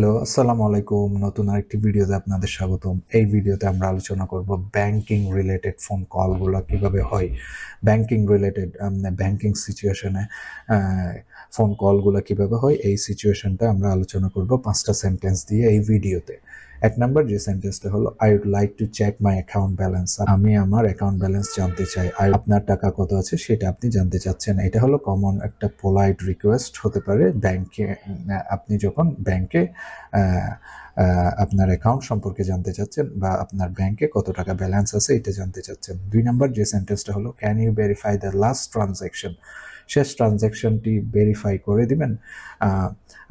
Hello, আসসালামু আলাইকুম। নতুন আরেকটি ভিডিওতে আপনাদের স্বাগতম। এই ভিডিওতে আমরা আলোচনা করব ব্যাংকিং রিলেটেড ফোন কলগুলো কিভাবে হয়। ব্যাংকিং রিলেটেড ব্যাংকিং সিচুয়েশনে ফোন কলগুলো কিভাবে হয় এই সিচুয়েশনটা আমরা আলোচনা করব 5টা সেন্টেন্স দিয়ে এই ভিডিওতে। এক নাম্বার যে সেন্টেন্সটা হলো I would like to check my account balance. আমি আমার অ্যাকাউন্ট ব্যালেন্স জানতে চাই। আপনার টাকা কত আছে সেটা আপনি জানতে চাচ্ছেন। এটা হলো কমন একটা পোলাইট রিকোয়েস্ট হতে পারে ব্যাংকে। আপনি যখন ব্যাংকে আপনার অ্যাকাউন্ট সম্পর্কে জানতে চাচ্ছেন বা আপনার ব্যাংকে কত টাকা ব্যালেন্স আছে এটা জানতে চাচ্ছেন। 2 নাম্বার যে সেন্টেন্সটা হলো can you verify the last transaction. শেষ ট্রানজ্যাকশনটি ভেরিফাই করে দিবেন।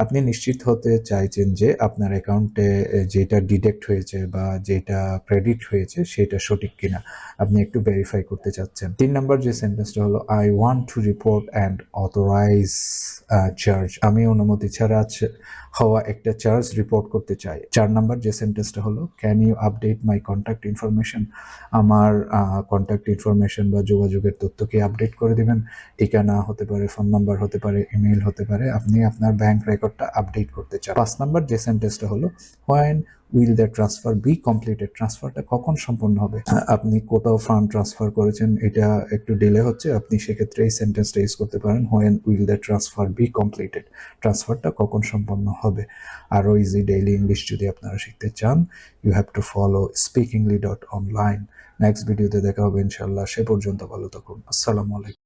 আপনি নিশ্চিত হতে চাইছেন যে আপনার অ্যাকাউন্টে যেটা ডিডেক্ট হয়েছে বা যেটা ক্রেডিট হয়েছে সেটা সঠিক কিনা আপনি একটু ভেরিফাই করতে চাচ্ছেন। 3 নাম্বার যে সেন্টেন্সটা হলো I want to report and authorize charge. আমি অনুমতি ছাড়া হওয়া একটা চার্জ রিপোর্ট করতে চাই। 4 নাম্বার যে সেন্টেন্সটা হলো can you update my contact information. আমার কন্ট্যাক্ট ইনফরমেশন বা যোগাযোগের তথ্যকে আপডেট করে দিবেন। ঠিকানা হতে পারে, ফোন নাম্বার হতে পারে, ইমেল হতে পারে। আপনি আপনার ব্যাংক রেকর্ডটা আপডেট করতে চান। 5 নাম্বার যে সেন্টেন্সটা হলো when will the transfer be completed. ট্রান্সফারটা কখন সম্পন্ন হবে। আপনি কোথাও ফান্ড ট্রান্সফার করেছেন, এটা একটু ডিলে হচ্ছে, আপনি সেক্ষেত্রে এই সেন্টেন্সটা ইউজ করতে পারেন when will the transfer be completed. ট্রান্সফারটা কখন সম্পন্ন হবে। আরও ইজি ডেইলি ইংলিশ যদি আপনারা শিখতে চান you have to follow speakingly.online। Next ভিডিওতে দেখা হবে ইনশাল্লাহ। সে পর্যন্ত ভালো থাকুন। আসসালামু আলাইকুম।